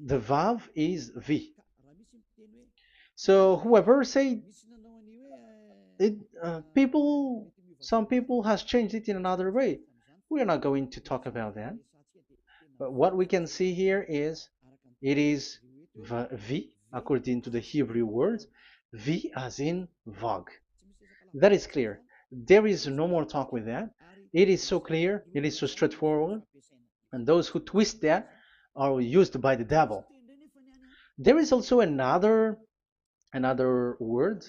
The Vav is V. So whoever say it, some people has changed it in another way. We are not going to talk about that. But what we can see here is it is V according to the Hebrew words, V as in Vag. That is clear. There is no more talk with that. It is so clear, it is so straightforward, and those who twist that are used by the devil. There is also another word.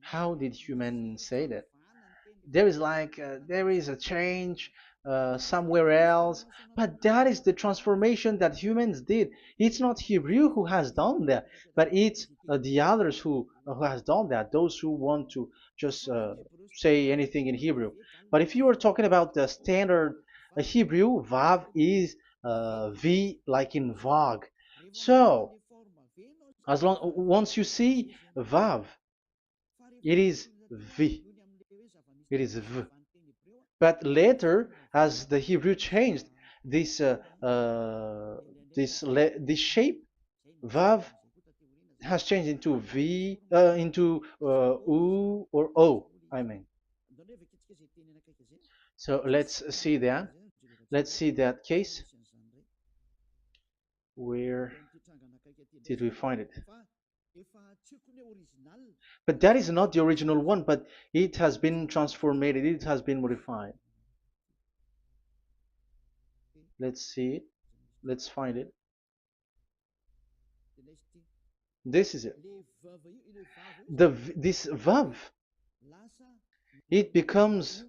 How did humans say that? There is there is a change somewhere else, but that is the transformation that humans did. It's not Hebrew who has done that, but it's the others who has done that, those who want to just say anything in Hebrew. But if you are talking about the standard Hebrew, Vav is V like in Vag. So as long once you see Vav, it is V, it is V. But later, as the Hebrew changed, this this shape, Vav, has changed into V, into U or O. I mean. So let's see that. Let's see that case. Where did we find it? But that is not the original one, but it has been transformed, it has been modified. Let's see it. Let's find it. This is it. This vav, it becomes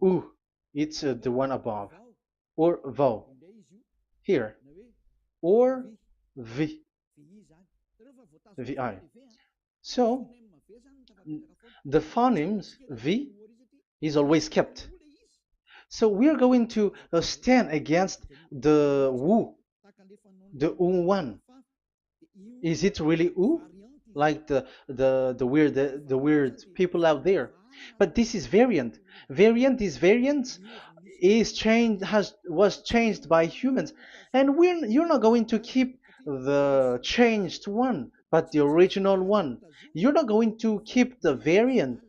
u. It's the one above, or vav here, or v, vi. So the phonemes v is always kept. So we are going to stand against the wu, the u1. Is it really u? Like the weird people out there. But this is variant. Variance is changed, has was changed by humans, and you're not going to keep the changed one, but the original one. You're not going to keep the variant,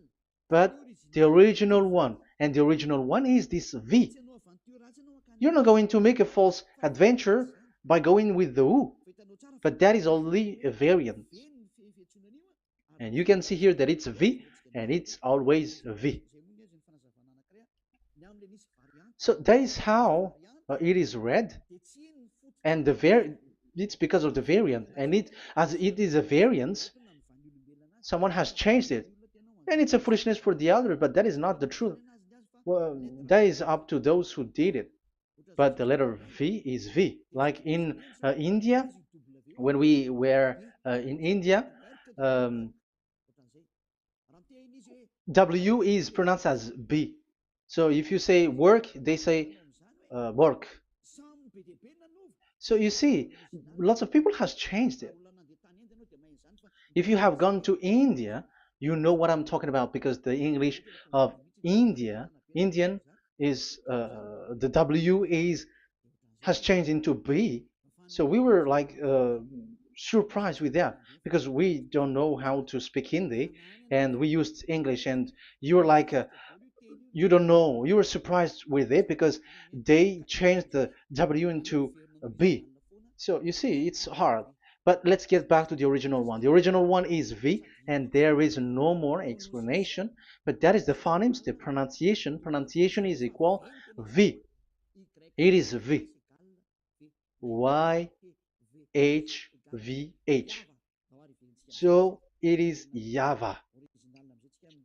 but the original one, and the original one is this V. You're not going to make a false adventure by going with the U, but that is only a variant. And you can see here that it's V and it's always V. So that is how it is read, and it's because of the variant, and as it is a variance, someone has changed it, and it's a foolishness for the other, but that is not the truth. Well, that is up to those who did it. But the letter V is V. Like in India, when we were in India, um, W is pronounced as B. So if you say work, they say work. So you see, lots of people has changed it. If you have gone to India, you know what I'm talking about, because the English of Indian is the W is has changed into B. So we were like surprised with that, because we don't know how to speak Hindi and we used English, and you're like you don't know, you were surprised with it because they changed the W into a B. So you see, it's hard. But let's get back to the original one. The original one is V, and there is no more explanation. But that is the phonemes, the pronunciation. Pronunciation is equal V. It is V. Y H V H. So it is YAHVAH.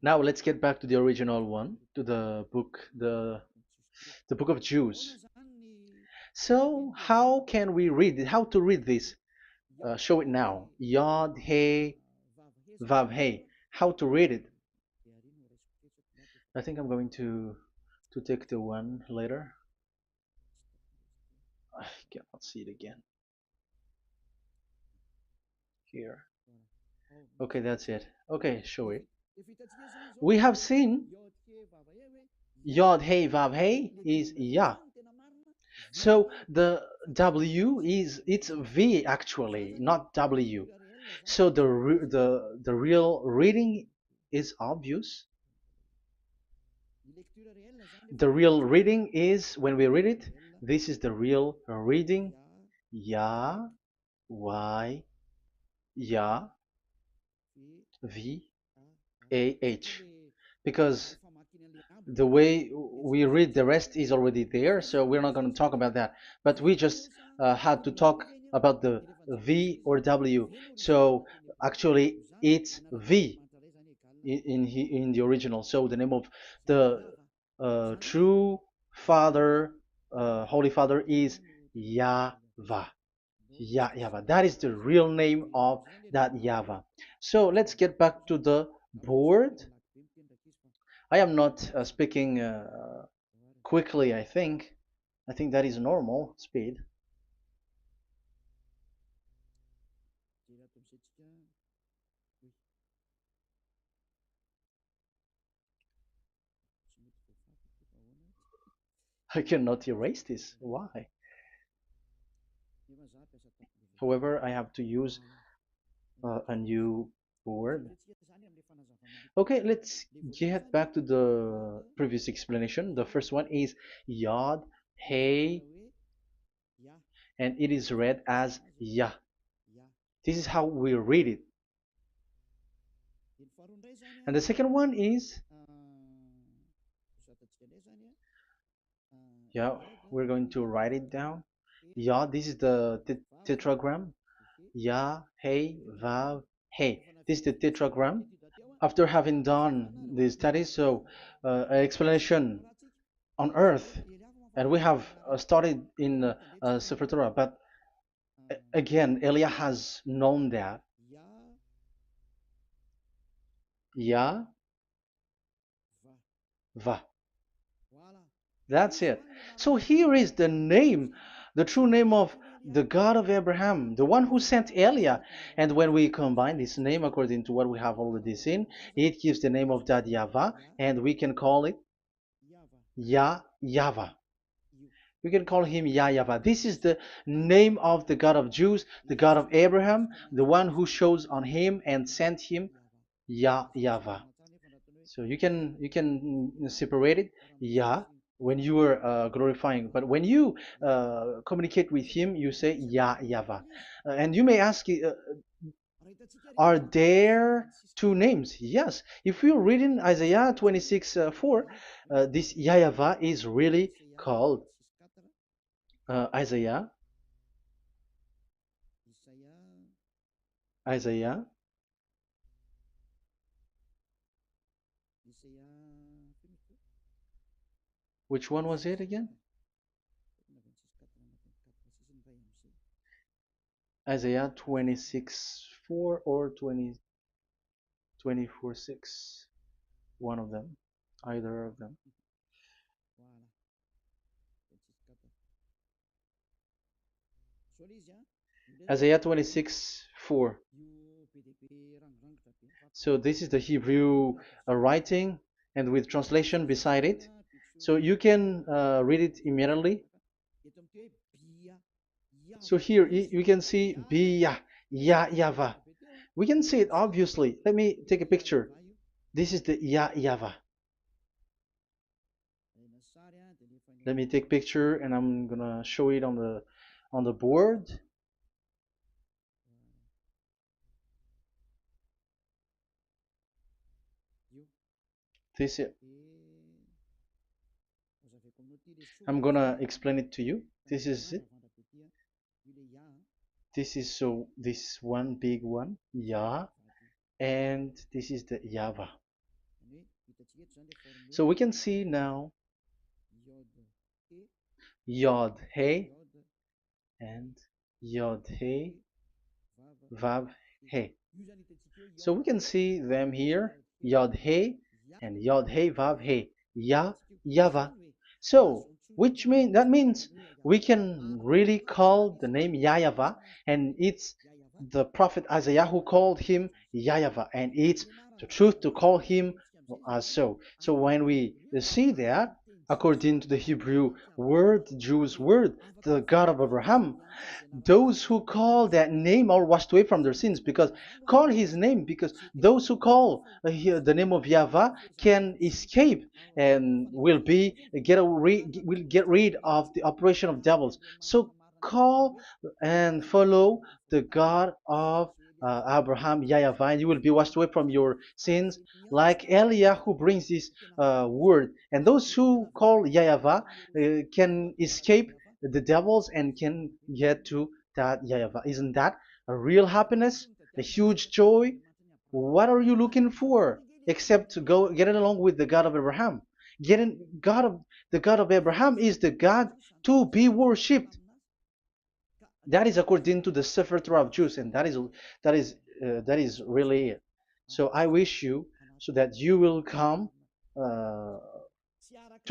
Now let's get back to the original one, to the book, the book of Jews. So how can we read it? How to read this? Show it now. Yod He Vav He. How to read it? I think I'm going to take the one later. I cannot see it again. Here. Okay, that's it. Okay, show it. We have seen Yod He Vav He is Yah. So the W is it's V actually, not W. So the real reading is obvious. The real reading is when we read it. This is the real reading. Ya, Y, Ya, V, A, H. Because the way we read the rest is already there, so we're not going to talk about that. But we just had to talk about the V or W. So actually, it's V in the original. So the name of the true Father, Holy Father, is YAHVAH. YAHVAH. That is the real name of that YAHVAH. So let's get back to the board. I am not speaking quickly, I think. I think that is normal speed. I cannot erase this. Why? However, I have to use a new board. Okay, let's get back to the previous explanation. The first one is Yod, Hey, and it is read as Yah. This is how we read it. And the second one is, yeah, we're going to write it down. Yah, this is the tetragram. Yah, Hey, Vav, Hey. This is the tetragram. After having done the studies, so an explanation on earth, and we have started in Sefer Torah, but again, Elia has known that Yah, Va. That's it. So here is the name, the true name of the God of Abraham, the one who sent Elia. And when we combine this name according to what we have already seen, it gives the name of that Yahvah, and we can call it Yahvah. We can call him YAHVAH. This is the name of the God of Jews, the God of Abraham, the one who shows on him and sent him, YAHVAH. So you can separate it, Yah, when you are glorifying, but when you communicate with him, you say YAHVAH. And you may ask, are there two names? Yes. If you read in Isaiah 26:4, this YAHVAH is really called Isaiah, Isaiah, which one was it again? Isaiah 26:4 or 24:6, one of them, either of them. Isaiah 26:4. So this is the Hebrew writing, and with translation beside it. So you can read it immediately. So here you can see Biyah, YAHVAH. We can see it obviously. Let me take a picture. This is the YAHVAH. Let me take picture, and I'm gonna show it on the board. This is, I'm gonna explain it to you. This is it. This is so this one big one, Yah, and this is the YAHVAH. So we can see now Yod He and Yod He Vav He. So we can see them here, Yod He and Yod He Vav He, YAHVAH. So that means we can really call the name YAHVAH, and it's the prophet Isaiah who called him YAHVAH, and it's the truth to call him as so. So when we see that, according to the Hebrew word, the Jews' word, the God of Abraham. Those who call that name are washed away from their sins, because call his name, because those who call the name of Yahweh can escape and will get rid of the operation of devils. So call and follow the God of Abraham, Yahweh, and you will be washed away from your sins, like Eliah who brings this word. And those who call Yahweh can escape the devils and can get to that Yahweh. Isn't that a real happiness, a huge joy? What are you looking for except to go getting along with the God of Abraham? Getting God of the God of Abraham is the God to be worshipped. That is according to the Sefer Torah of Jews, and that is really it. So I wish you so that you will uh,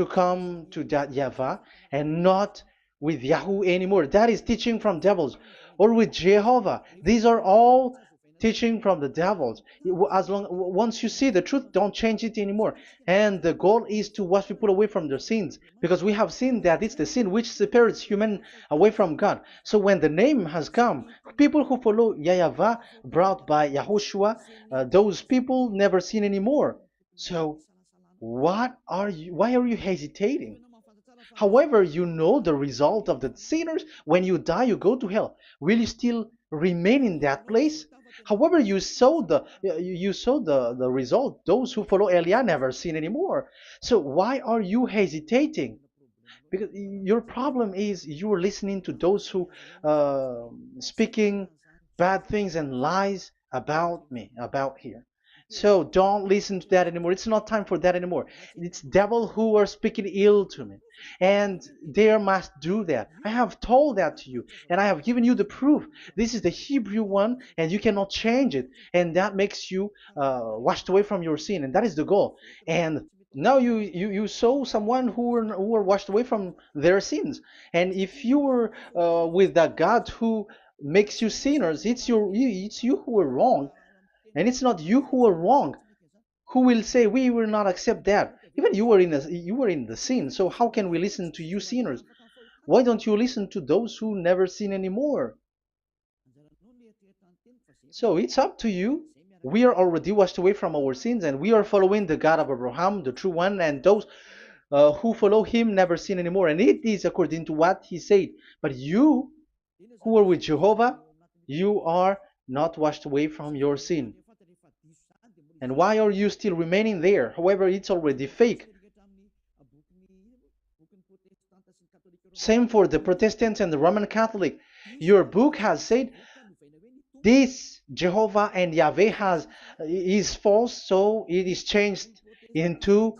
come to that Yahweh and not with Yahoo anymore. That is teaching from devils, or with Jehovah. These are all teaching from the devils. As long once you see the truth, don't change it anymore. And the goal is to wash people away from their sins, because we have seen that it's the sin which separates human away from God. So when the name has come, people who follow Yahweh brought by Yahushua, those people never sin anymore. So why are you hesitating? However, you know the result of the sinners. When you die, you go to hell. Will you still remain in that place? However, you saw the result. Those who follow Eliah never sin anymore. So why are you hesitating? Because your problem is you're listening to those who speaking bad things and lies about me, about here. So don't listen to that anymore. It's not time for that anymore. It's devil who are speaking ill to me, and they must do that. I have told that to you, and I have given you the proof. This is the Hebrew one, and you cannot change it, and that makes you washed away from your sin, and that is the goal. And now you saw someone who were washed away from their sins, and if you were with that God who makes you sinners, it's you who are wrong, and it's not you who are wrong. Who will say we will not accept that? Even you were in the sin, so how can we listen to you sinners? Why don't you listen to those who never sin anymore? So it's up to you. We are already washed away from our sins, and we are following the God of Abraham, the true one, and those who follow him never sin anymore. And it is according to what he said. But you who are with Jehovah, you are not washed away from your sin. And why are you still remaining there? However, it's already fake. Same for the Protestants and the Roman Catholic. Your book has said this Jehovah and Yahweh is false, so it is changed into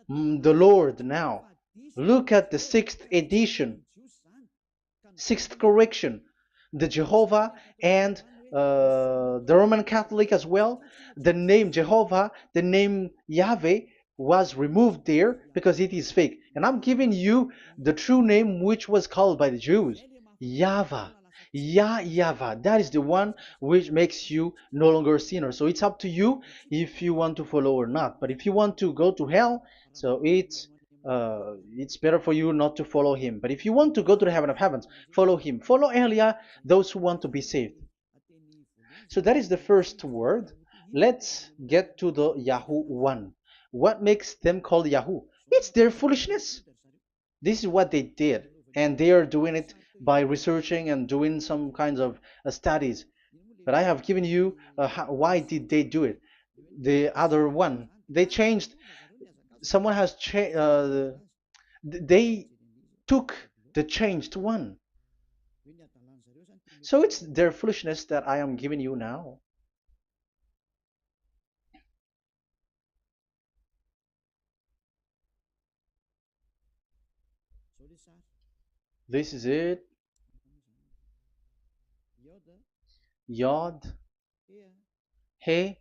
the Lord now. Look at the sixth edition, sixth correction. The Jehovah and the Roman Catholic as well. The name Jehovah, the name Yahweh was removed there because it is fake. And I'm giving you the true name which was called by the Jews, YAHVAH. Yahvah. That is the one which makes you no longer a sinner. So it's up to you if you want to follow or not. But if you want to go to hell, so it's better for you not to follow him. But if you want to go to the heaven of heavens, follow him. Follow Eliah, those who want to be saved. So that is the first word. Let's get to the Yahoo one. What makes them called Yahoo? It's their foolishness. This is what they did, and they are doing it by researching and doing some kinds of studies. But I have given you why did they do it. The other one, they changed. Someone has changed. They took the changed one. So it's their foolishness that I am giving you now. This is it. Yod, He,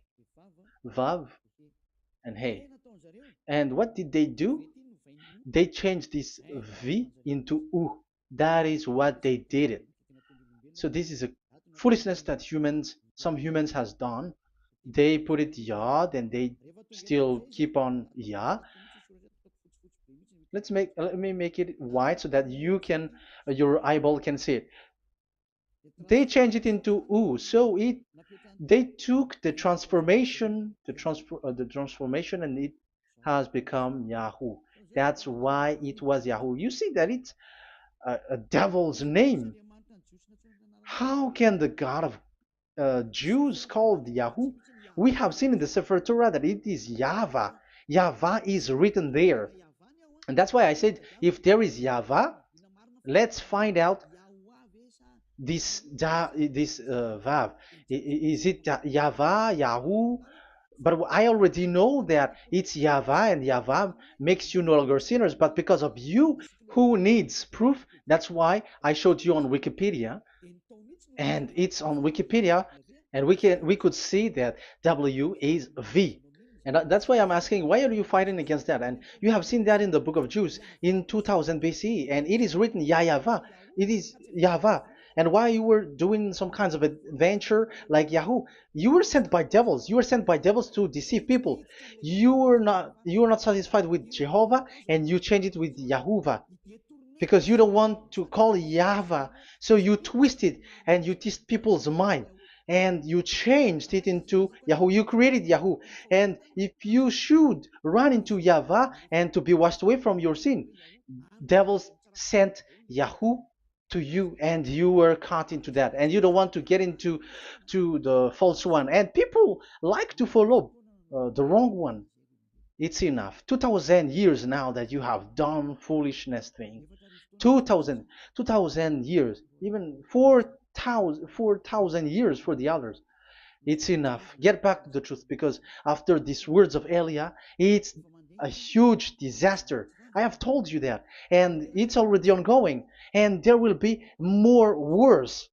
Vav, and He. And what did they do? They changed this V into U. That is what they did it. So this is a foolishness that some humans has done. They put it Yod and they still keep on Ya. Let me make it white so that you can your eyeball can see it. They changed it into U. So it they took the transformation, and it has become Yahoo. That's why it was Yahoo. You see that it's a devil's name. How can the God of Jews called Yahoo? We have seen in the Sefer Torah that it is YAHVAH. YAHVAH is written there. And that's why I said, if there is YAHVAH, let's find out this Vav. Is it YAHVAH, Yahoo? But I already know that it's YAHVAH, and YAHVAH makes you no longer sinners. But because of you, who needs proof? That's why I showed you on Wikipedia, and it's on Wikipedia, and we could see that W is V. And that's why I'm asking, why are you fighting against that? And you have seen that in the book of Jude in 2000 BCE, and it is written YAHVAH. It is YAHVAH. And why you were doing some kinds of adventure like Yahoo? You were sent by devils. You were sent by devils to deceive people. You were not satisfied with Jehovah, and you changed it with Yahuwah because you don't want to call Yahvah. So you twist it and you twist people's mind, and you changed it into Yahoo. You created Yahoo. And if you should run into Yahvah and to be washed away from your sin, devils sent Yahoo to you, and you were caught into that, and you don't want to get into the false one. And people like to follow the wrong one. It's enough. 2000 years now that you have done foolishness thing. 2000 years, even 4,000 years for the others. It's enough. Get back to the truth, because after these words of Elia, it's a huge disaster. I have told you that, and it's already ongoing, and there will be more worse.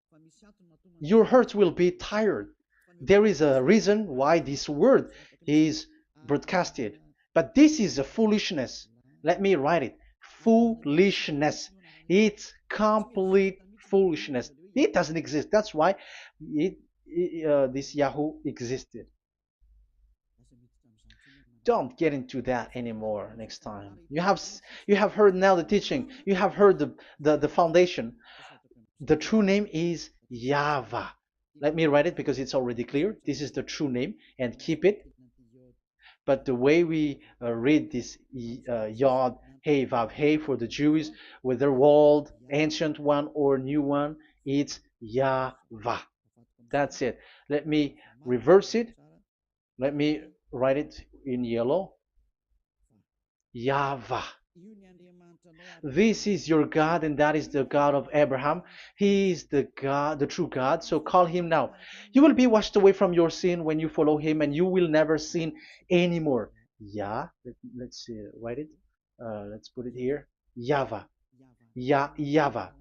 Your heart will be tired. There is a reason why this word is broadcasted, but this is a foolishness. Let me write it. Foolishness. It's complete foolishness. It doesn't exist. That's why this Yahoo existed. Don't get into that anymore next time. You have heard now the teaching. You have heard the foundation. The true name is YAHVAH. Let me write it because it's already clear. This is the true name, and keep it. But the way we read this Yod, Hey, Vav, Hey for the Jews, whether old, ancient one or new one, it's YAHVAH. That's it. Let me reverse it. Let me write it in yellow. YAHVAH. This is your God, and that is the God of Abraham. He is the God, the true God. So call him now. You will be washed away from your sin when you follow him, and you will never sin anymore. Yeah, let's write it. Let's put it here. YAHVAH. YAHVAH.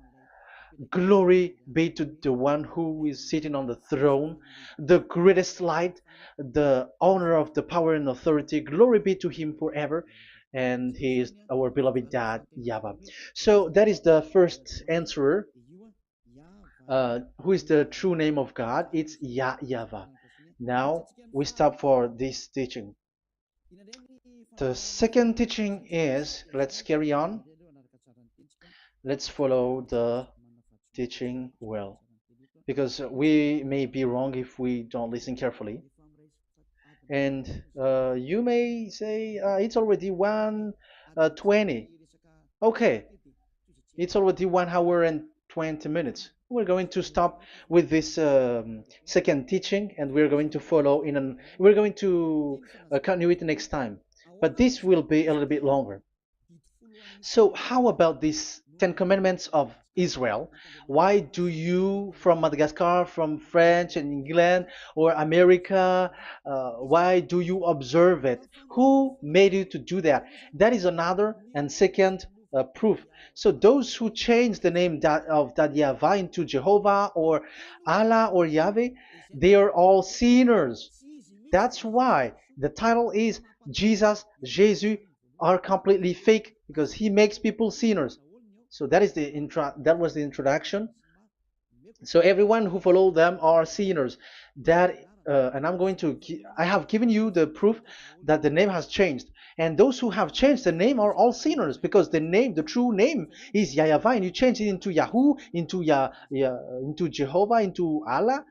Glory be to the one who is sitting on the throne, the greatest light, the owner of the power and authority. Glory be to him forever. And he is our beloved dad, YAHVAH. So that is the first answer. Who is the true name of God? It's YAHVAH. Now we stop for this teaching. The second teaching is, let's carry on. Let's follow the teaching well, because we may be wrong if we don't listen carefully. And you may say it's already 1:20. Okay, it's already 1 hour and 20 minutes. We're going to stop with this second teaching, and we're going to follow we're going to continue it next time, but this will be a little bit longer. So how about these 10 commandments of Israel? Why do you from Madagascar, from French and England or America, why do you observe it? Who made you to do that? That is another and second proof. So those who change the name of that Yahvah into Jehovah or Allah or Yahweh, they are all sinners. That's why the title is Jesus are completely fake, because he makes people sinners. So that was the introduction. So everyone who follow them are sinners. That and I have given you the proof that the name has changed. And those who have changed the name are all sinners, because the true name is YAHVAH, and you change it into Yahoo, into Jehovah, into Allah.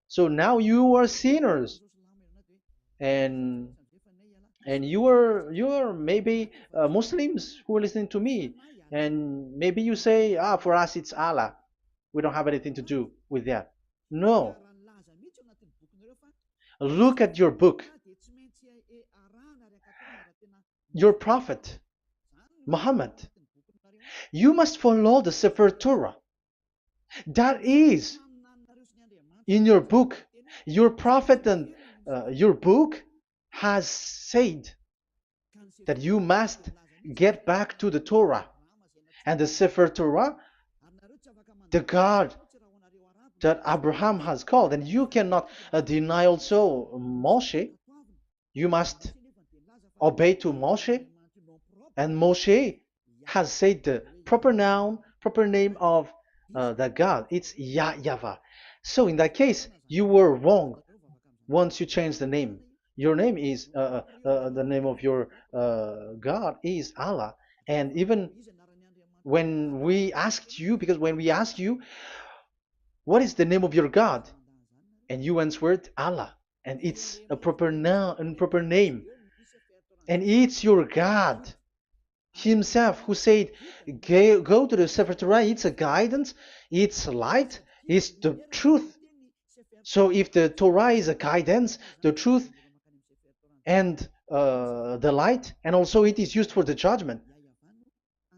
So now you are sinners, and you are maybe Muslims who are listening to me, and maybe you say, for us it's Allah. We don't have anything to do with that. No, look at your book. Your prophet, Muhammad. You must follow the Sefer Torah. That is in your book. Your prophet and your book has said that you must get back to the Torah. And the Sefer Torah, the God that Abraham has called. And you cannot deny also Moshe. You must obey to Moshe. And Moshe has said the proper name of the God. It's YAHVAH. So in that case, you were wrong once you change the name. Your name is, the name of your God is Allah. And even when we asked you, because when we asked you, what is the name of your God? And you answered Allah. And it's a proper name. And it's your God Himself who said, go to the Sefer Torah. It's a guidance, it's light, it's the truth. So if the Torah is a guidance, the truth, and the light, and also it is used for the judgment.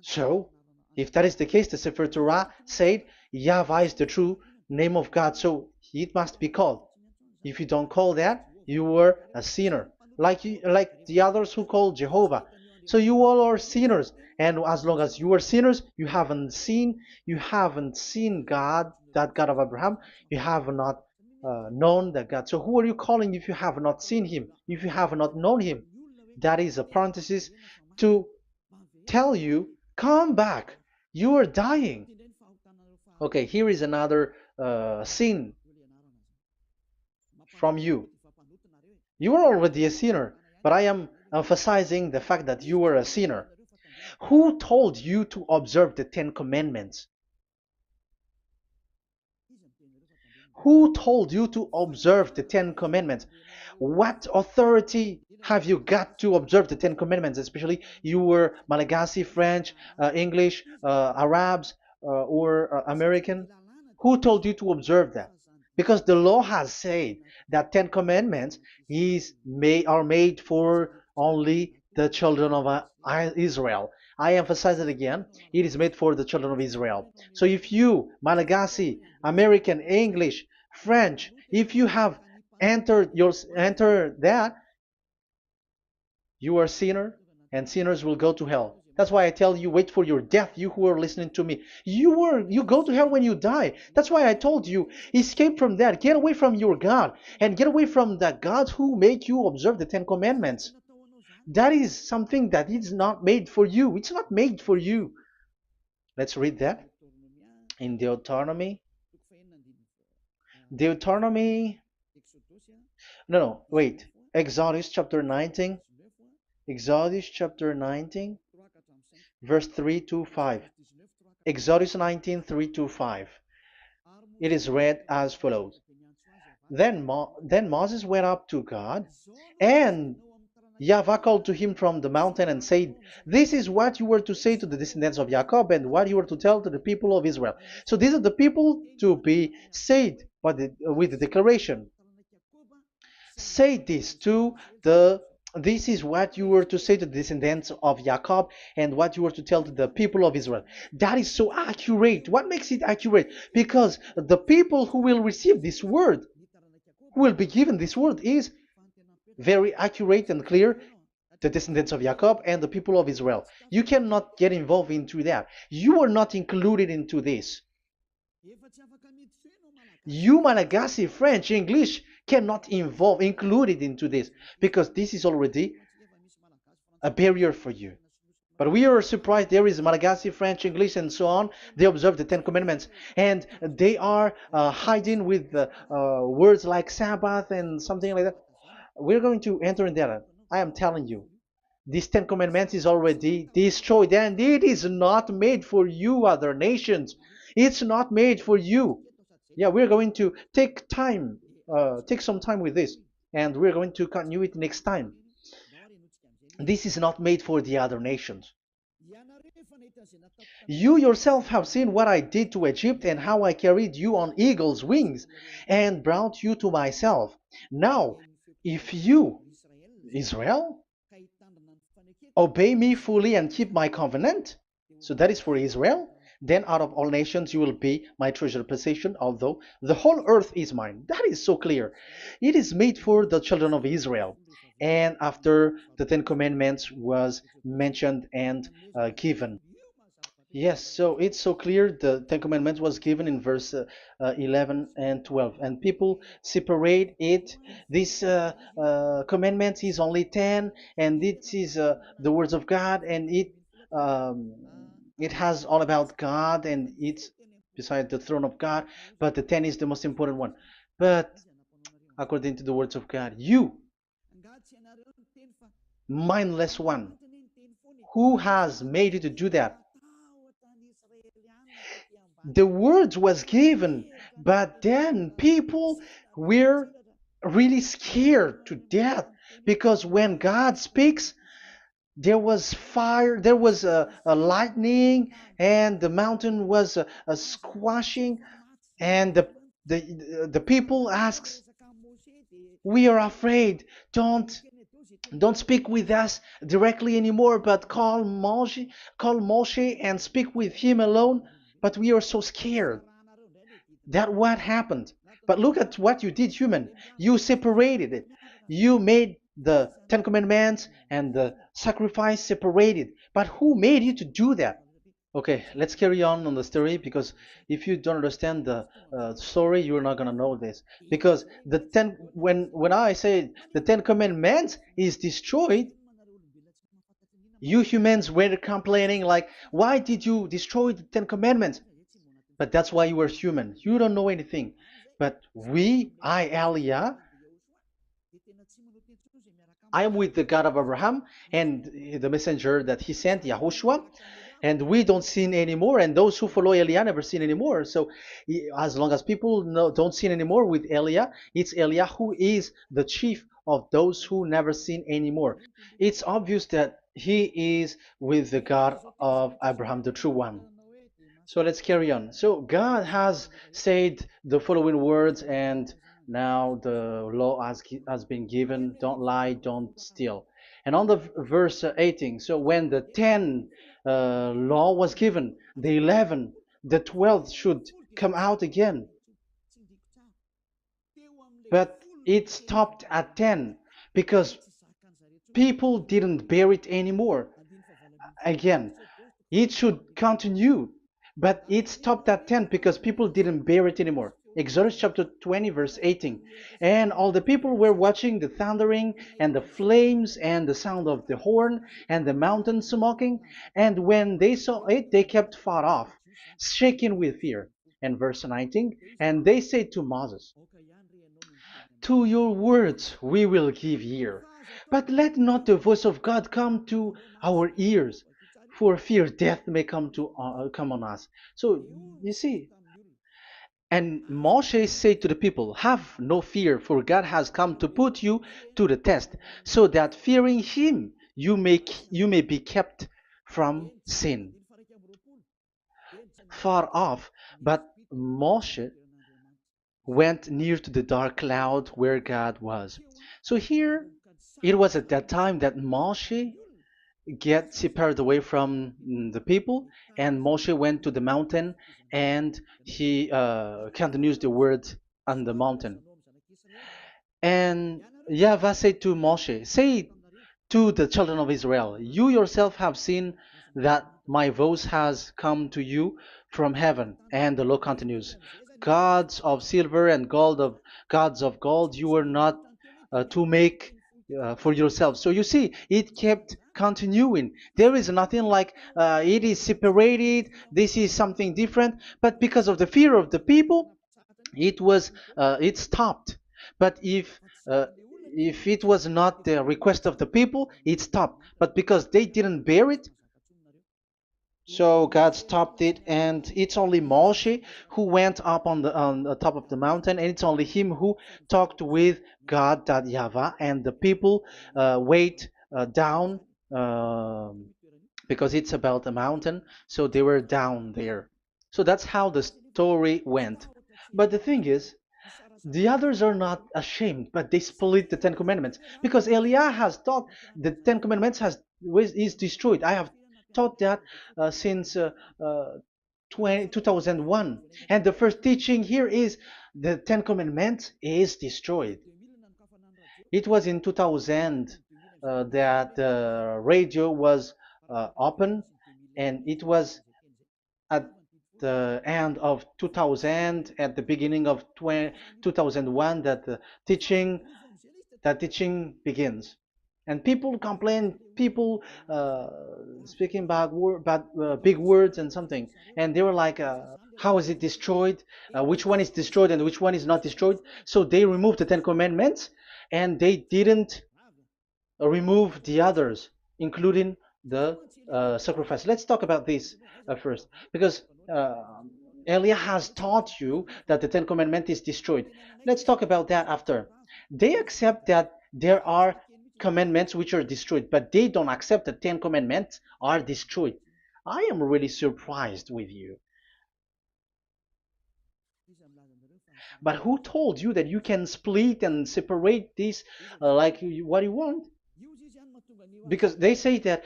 So if that is the case, the Sefer Torah said YAHVAH is the true name of God, so it must be called. If you don't call that, you were a sinner, like the others who call Jehovah. So you all are sinners, and as long as you are sinners, you haven't seen God, that God of Abraham. You have not known that God. So who are you calling if you have not seen Him? If you have not known Him? That is a parenthesis to tell you, come back. You are dying. Okay, here is another sin from you. You are already a sinner, but I am emphasizing the fact that you were a sinner. Who told you to observe the 10 Commandments? Who told you to observe the 10 Commandments? What authority have you got to observe the 10 Commandments? Especially you were Malagasy, French, English, Arabs, or American. Who told you to observe that? Because the law has said that 10 Commandments are made for only the children of Israel. I emphasize it again. It is made for the children of Israel. So if you, Malagasy, American, English, French, if you have entered that, you are a sinner, and sinners will go to hell. That's why I tell you, wait for your death, you who are listening to me. You go to hell when you die. That's why I told you, escape from that. Get away from your God, and get away from the gods who make you observe the 10 Commandments. That is something that is not made for you. It's not made for you. Let's read that in Deuteronomy. No, wait. Exodus chapter 19. Exodus chapter 19, verse 3 to 5. Exodus 19, 3 to 5. It is read as follows. Then Moses went up to God, and YAHVAH called to him from the mountain and said, this is what you were to say to the descendants of Jacob, and what you were to tell to the people of Israel. So these are the people to be saved with the declaration. Say this this is what you were to say to the descendants of Jacob, and what you were to tell to the people of Israel. That is so accurate. What makes it accurate? Because the people who will receive this word, who will be given this word, is very accurate and clear. The descendants of Jacob and the people of Israel. You cannot get involved into that. You are not included into this. You, Malagasy, French, English, cannot included into this, because this is already a barrier for you. But we are surprised there is Malagasy, French, English, and so on. They observe the Ten Commandments, and they are hiding with words like Sabbath and something like that. We're going to enter in that. I am telling you, this Ten Commandments is already destroyed, and it is not made for you, other nations. It's not made for you. Yeah, we're going to take some time with this, and we're going to continue it next time. This is not made for the other nations. You yourself have seen what I did to Egypt and how I carried you on eagle's wings and brought you to myself. Now, if you, Israel, obey me fully and keep my covenant, so that is for Israel, then out of all nations you will be my treasured possession, although the whole earth is mine. That is so clear. It is made for the children of Israel. And after the Ten Commandments was mentioned and given. Yes, so it's so clear. The Ten Commandments was given in verse 11 and 12, and people separate it. This commandment is only 10, and it is the words of God, and um, it has all about God, and it's beside the throne of God. But the 10 is the most important one. But according to the words of God, you, mindless one, who has made you to do that? The words was given, but then people were really scared to death because when God speaks, there was fire, there was a lightning, and the mountain was a squashing, and the people asks, "We are afraid. Don't speak with us directly anymore, but call Moshe and speak with him alone." But we are so scared. That what happened. But look at what you did, human. You separated it. You made the Ten Commandments and the sacrifice separated. But who made you to do that? Okay, let's carry on the story because if you don't understand the story, you're not gonna know this. Because when I say the Ten Commandments is destroyed, you humans were complaining like, why did you destroy the Ten Commandments? But that's why you are human. You don't know anything. But Elia, I am with the God of Abraham and the messenger that he sent, YAHOSHUAH, and we don't sin anymore. And those who follow Elia never sin anymore. So as long as people don't sin anymore with Elia, it's Elia who is the chief of those who never sin anymore. It's obvious that he is with the God of Abraham, the true one. So let's carry on. So God has said the following words, and now the law has been given: don't lie, don't steal. And on the verse 18, so when the 10 law was given, the 11, the 12th should come out again. But it stopped at 10 because people didn't bear it anymore. Again, it should continue, but it stopped at 10 because people didn't bear it anymore. Exodus chapter 20, verse 18. And all the people were watching the thundering and the flames and the sound of the horn and the mountain smoking. And when they saw it, they kept far off, shaking with fear. And verse 19, and they said to Moses, to your words we will give ear, but let not the voice of God come to our ears, for fear death may come on us. So you see, and Moshe said to the people, have no fear, for God has come to put you to the test, so that fearing him you may be kept from sin. Far off, but Moshe went near to the dark cloud where God was. So here it was at that time that Moshe get separated away from the people, and Moshe went to the mountain and he continues the word on the mountain. And YAHVAH said to Moshe, say to the children of Israel, you yourself have seen that my voice has come to you from heaven. And the law continues, gods of silver and gods of gold you were not to make for yourself. So you see, it kept continuing. There is nothing like it is separated. This is something different. But because of the fear of the people, it stopped. But if it was not the request of the people, it stopped. But because they didn't bear it, so God stopped it, and it's only Moshe who went up on the top of the mountain, and it's only him who talked with God, that YAHVAH, and the people wait down, because it's about a mountain, so they were down there. So that's how the story went. But the thing is, the others are not ashamed, but they split the Ten Commandments, because Eliah has taught the Ten Commandments is destroyed. I have taught that since 2001, and the first teaching here is the Ten Commandments is destroyed. It was in 2000 that the radio was open, and it was at the end of 2000, at the beginning of 2001, that the teaching begins. And people complain, people speaking bad big words and something, and they were like, how is it destroyed? Which one is destroyed and which one is not destroyed? So they removed the Ten Commandments, and they didn't remove the others, including the sacrifice. Let's talk about this first, because Elia has taught you that the Ten Commandments is destroyed. Let's talk about that after. They accept that there are commandments which are destroyed, but they don't accept that 10 commandments are destroyed. I am really surprised with you. But who told you that you can split and separate this what you want? Because they say that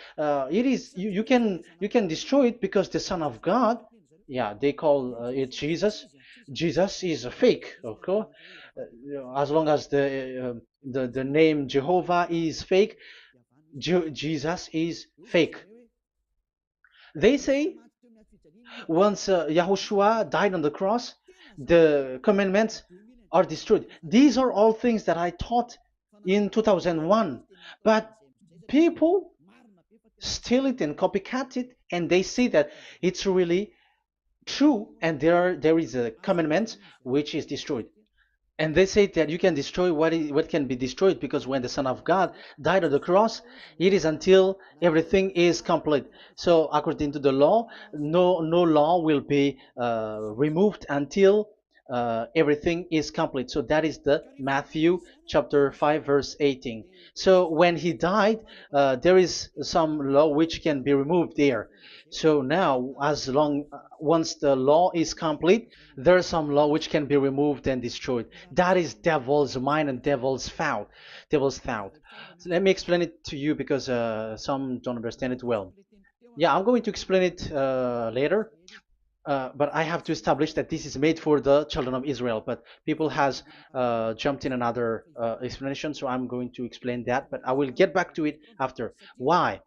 it is you can destroy it because the Son of God, yeah, they call it Jesus. Jesus is a fake, okay? As long as the name Jehovah is fake, Jesus is fake. They say once Yahushua died on the cross, the commandments are destroyed. These are all things that I taught in 2001, but people steal it and copycat it, and they see that it's really true, and there is a commandment which is destroyed. And they say that you can destroy what can be destroyed, because when the Son of God died on the cross, it is until everything is complete. So according to the law, no law will be removed until everything is complete. So that is the Matthew chapter 5 verse 18. So when he died, there is some law which can be removed there. So now, as long once the law is complete, there is some law which can be removed and destroyed. That is devil's mind and devil's thought. Devil's thought. So let me explain it to you, because some don't understand it well. Yeah, I'm going to explain it later. But I have to establish that this is made for the children of Israel. But people has jumped in another explanation, so I'm going to explain that. But I will get back to it after. Why?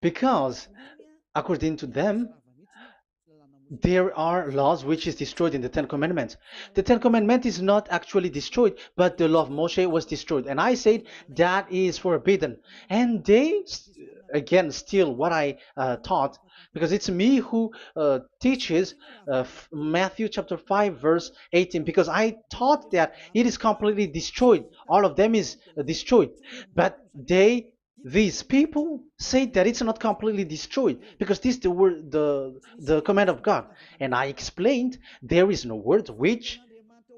Because according to them, there are laws which is destroyed in the Ten Commandments. The Ten Commandment is not actually destroyed, but the law of Moshe was destroyed. And I said that is forbidden. And they, again, steal what I taught, because it's me who teaches Matthew chapter 5 verse 18, because I taught that it is completely destroyed. All of them is destroyed. But these people say that it's not completely destroyed, because this is the word, the command of God. And I explained there is no word which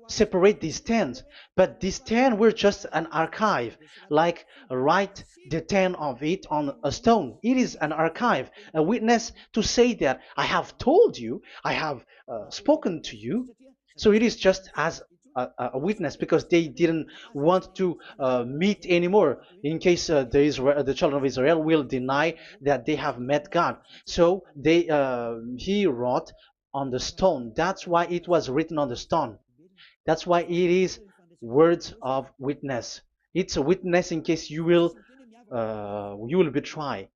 separate these 10, but these 10 were just an archive, like write the 10 of it on a stone. It is an archive, a witness to say that I have told you, I have spoken to you. So it is just as a witness, because they didn't want to meet anymore, in case the children of Israel will deny that they have met God. So he wrote on the stone. That's why it was written on the stone. That's why it is words of witness. It's a witness in case you will betray.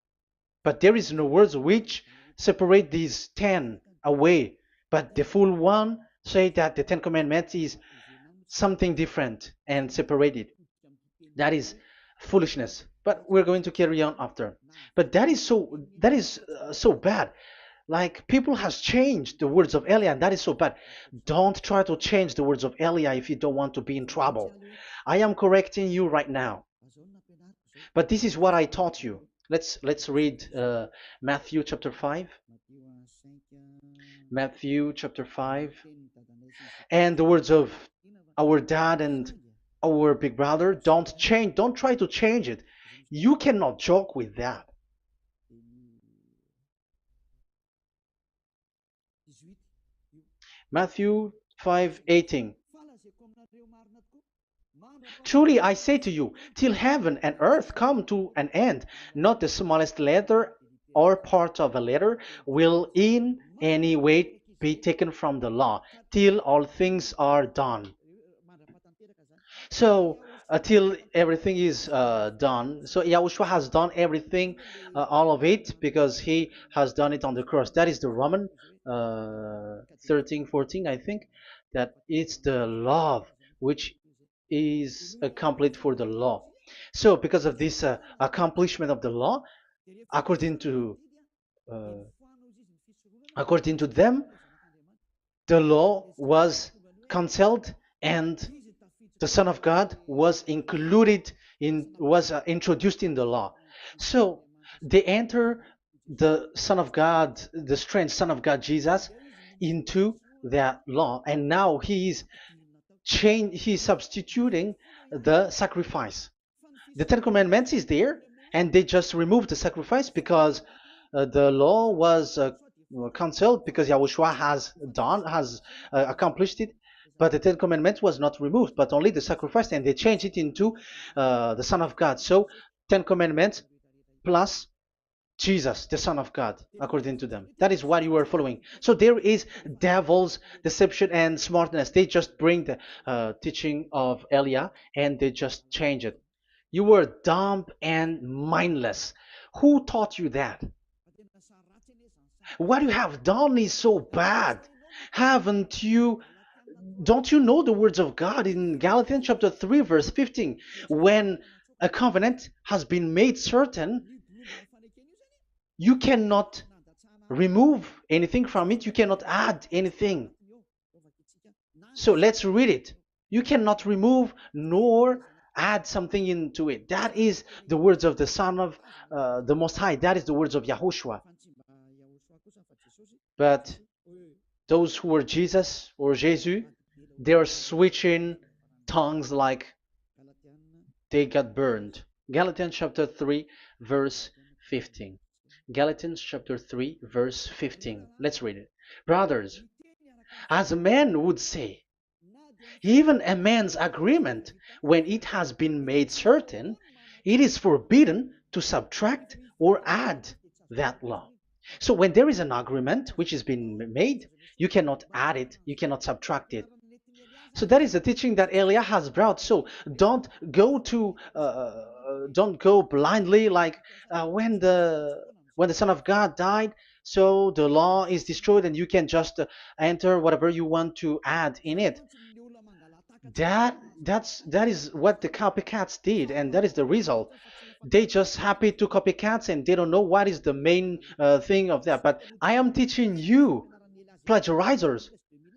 But there is no words which separate these 10 away. But the full one say that the 10 commandments is something different and separated. That is foolishness. But we're going to carry on after. But that is so bad. Like people has changed the words of Elia, and that is so bad. Don't try to change the words of Elia if you don't want to be in trouble. I am correcting you right now. But this is what I taught you. Let's read Matthew chapter 5. Matthew chapter 5. And the words of our dad and our big brother, don't try to change it. You cannot joke with that. Matthew 5:18. Truly I say to you, till heaven and earth come to an end, not the smallest letter or part of a letter will in any way be taken from the law, till all things are done. So till everything is done, so Yahushua has done everything, all of it, because he has done it on the cross. That is the Roman 13, 14, I think, that it's the love which is complete for the law. So because of this accomplishment of the law, according to uh, according to them, the law was cancelled and the Son of God was included in was introduced in the law. So they enter the Son of God, the strange Son of God Jesus, into that law, and now he's substituting the sacrifice. The Ten Commandments is there, and they just removed the sacrifice because the law was cancelled because Yahushua has accomplished it. But the Ten Commandments was not removed, but only the sacrifice, and they changed it into the Son of God. So Ten Commandments plus Jesus, the Son of God, according to them. That is what you are following. So there is devil's deception and smartness. They just bring the teaching of Elia and they just change it. You were dumb and mindless. Who taught you that? What you have done is so bad. Haven't you? Don't you know the words of God in Galatians chapter 3, verse 15? When a covenant has been made certain, you cannot remove anything from it, you cannot add anything. So let's read it. You cannot remove nor add something into it. That is the words of the Son of the Most High. That is the words of Yahushua. But those who were Jesus or Jesus, they are switching tongues like they got burned. Galatians chapter 3, verse 15. Galatians chapter 3, verse 15. Let's read it. Brothers, as a man would say, even a man's agreement, when it has been made certain, it is forbidden to subtract or add that law. So when there is an agreement which has been made, you cannot add it, you cannot subtract it. So that is the teaching that Elia has brought. So don't go blindly like when the Son of God died. So the law is destroyed, and you can just enter whatever you want to add in it. That is what the copycats did, and that is the result. They just happy to copycats, and they don't know what is the main thing of that. But I am teaching you, plagiarizers,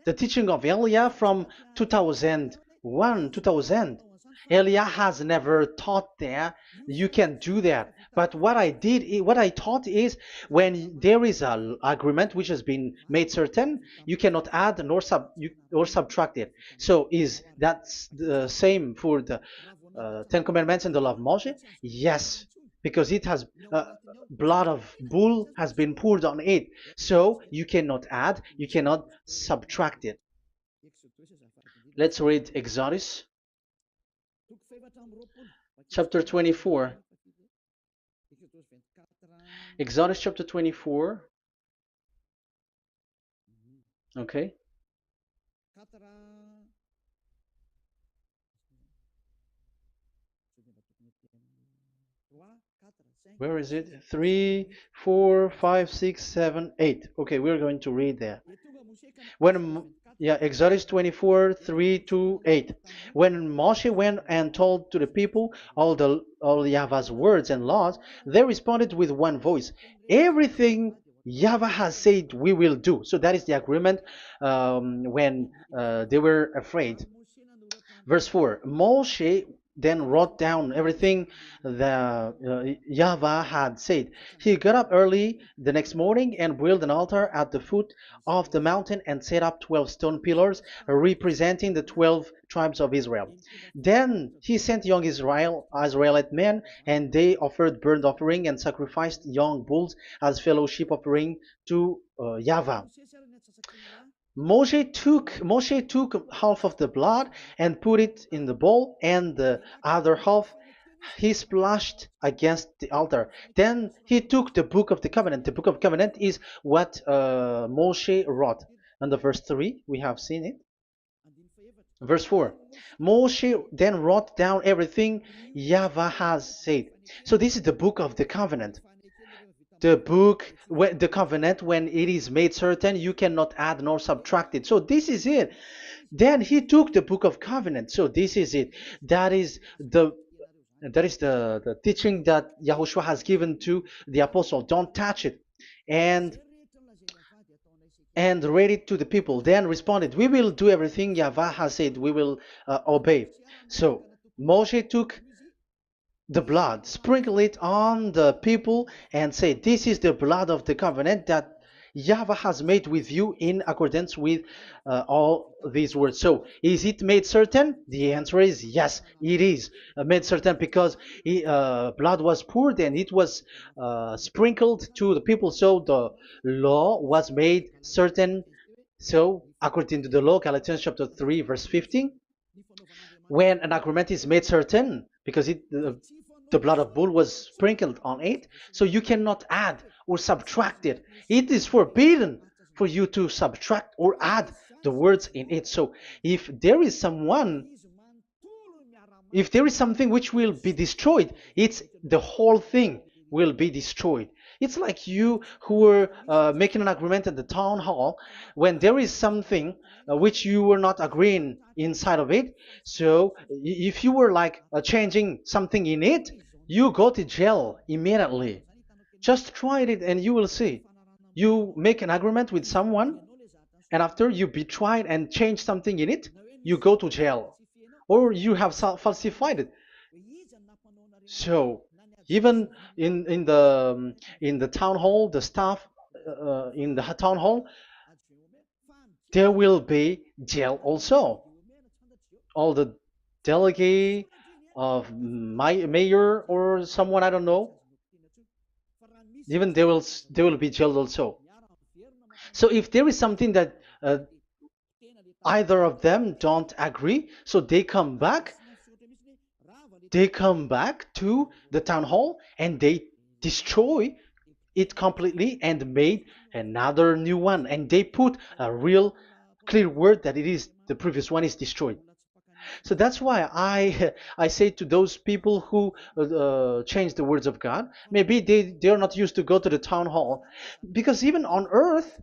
the teaching of Elia from 2001, 2000. Elia has never taught that you can do that. But what I taught is when there is an agreement which has been made certain, you cannot add or subtract it. So is that the same for the Ten Commandments and the law of Moshe? Yes, because it has blood of bull has been poured on it. So you cannot add, you cannot subtract it. Let's read Exodus chapter 24. Exodus chapter 24. Okay. Where is it? 3, 4, 5, 6, 7, 8. Okay, we're going to read there. When yeah, Exodus 24, 3 to 8. When Moshe went and told to the people all Yahweh's words and laws, they responded with one voice. Everything Yahweh has said we will do. So that is the agreement when they were afraid. Verse 4. Moshe then wrote down everything the Yahweh had said. He got up early the next morning and built an altar at the foot of the mountain and set up 12 stone pillars representing the 12 tribes of Israel. Then he sent young Israelite men, and they offered burnt offering and sacrificed young bulls as fellowship offering to Yahweh. Moshe took half of the blood and put it in the bowl, and the other half he splashed against the altar. Then he took the book of the covenant. The book of covenant is what Moshe wrote. And the verse 3, we have seen it. Verse 4. Moshe then wrote down everything Yahweh has said. So this is the book of the covenant. The covenant, when it is made certain, you cannot add nor subtract it. So this is it. Then he took the book of covenant. So this is it. That is the teaching that Yahushua has given to the apostle. Don't touch it. And read it to the people. Then responded, we will do everything Yahweh has said. We will obey. So Moshe took the blood, sprinkle it on the people, and say, this is the blood of the covenant that Yahweh has made with you in accordance with all these words. So, is it made certain? The answer is yes, it is made certain, because blood was poured and it was sprinkled to the people. So, the law was made certain. So, according to the law, Galatians chapter 3, verse 15, when an agreement is made certain, because the blood of bull was sprinkled on it, so you cannot add or subtract it. It is forbidden for you to subtract or add the words in it. So if there is something which will be destroyed, it's the whole thing will be destroyed. It's like you who were making an agreement at the town hall, when there is something which you were not agreeing inside of it. So if you were like changing something in it, you go to jail immediately. Just try it and you will see. You make an agreement with someone, and after you betray it and change something in it, you go to jail, or you have falsified it. So even in the town hall, the staff in the town hall, there will be jail also. All the delegate of mayor or someone, I don't know, even they will be jailed also. So if there is something that either of them don't agree, so they come back to the town hall and they destroy it completely and made another new one, and they put a real clear word that it is the previous one is destroyed. So that's why I say to those people who change the words of God, maybe they're not used to go to the town hall, because even on earth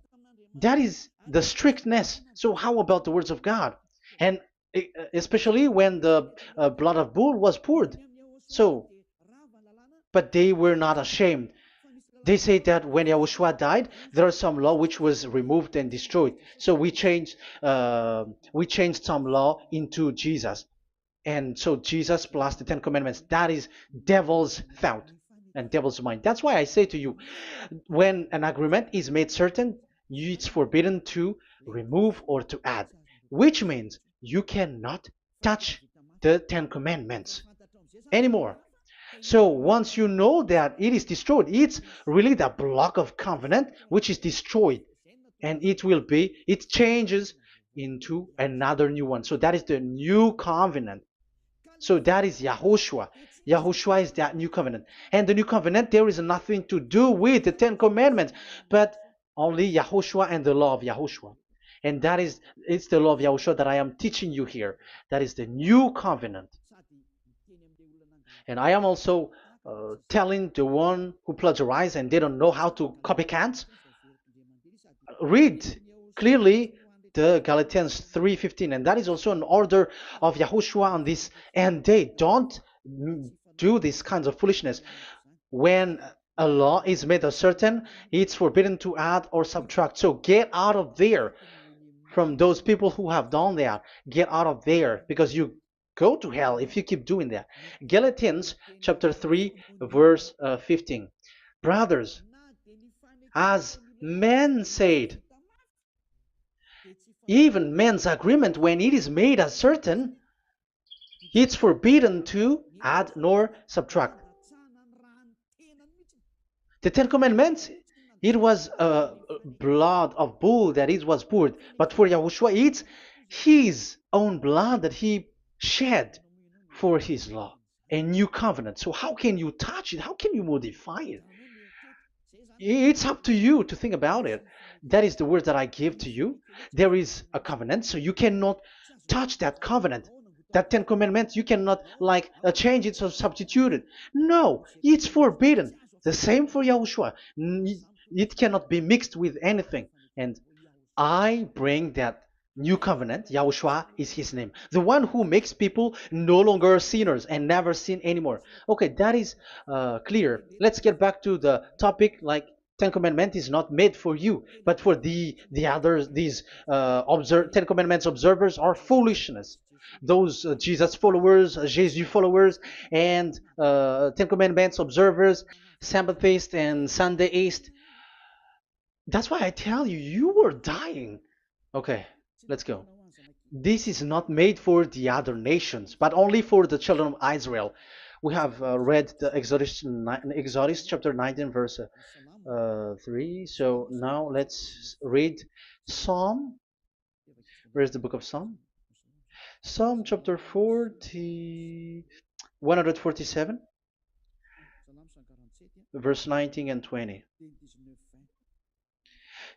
that is the strictness. So how about the words of God? And especially when the blood of bull was poured. So, but they were not ashamed. They say that when Yahushua died, there is some law which was removed and destroyed. So we changed some law into Jesus, and so Jesus plus the Ten Commandments. That is devil's thought and devil's mind. That's why I say to you, when an agreement is made certain, it's forbidden to remove or to add, which means you cannot touch the Ten Commandments anymore. So once you know that it is destroyed, it's really the block of covenant which is destroyed, and it changes into another new one. So that is the new covenant. So that is Yahushua. Yahushua is that new covenant. And the new covenant, there is nothing to do with the Ten Commandments, but only Yahushua and the law of Yahushua. And it's the law of Yahushua that I am teaching you here. That is the new covenant. And I am also telling the one who plagiarize and they don't know how to copycat, read clearly the Galatians 3:15, and that is also an order of Yahushua on this end day. Don't do these kinds of foolishness. When a law is made uncertain, it's forbidden to add or subtract. So get out of there from those people who have done that. Get out of there, because you go to hell if you keep doing that. Galatians chapter 3 verse 15. Brothers, as men said, even men's agreement, when it is made uncertain, it's forbidden to add nor subtract. The Ten Commandments, it was blood of bull that it was poured, but for Yahushua, it's his own blood that he shed for his law, a new covenant. So how can you touch it? How can you modify it? It's up to you to think about it. That is the word that I give to you. There is a covenant, so you cannot touch that covenant. That Ten Commandments, you cannot change it or substitute it. No, it's forbidden. The same for Yahushua. It cannot be mixed with anything. And I bring that new covenant. Yahushua is his name. The one who makes people no longer sinners and never sin anymore. Okay, that is clear. Let's get back to the topic. Ten Commandments is not made for you, but for the others. These Ten Commandments observers are foolishness. Those Jesus followers, Jesus followers, and Ten Commandments observers, Sabbathists and Sundayist. That's why I tell you, you were dying. Okay, let's go. This is not made for the other nations, but only for the children of Israel. We have read the Exodus chapter 19, verse 3. So now let's read Psalm. Where's the book of Psalm? Psalm chapter 147, verse 19 and 20.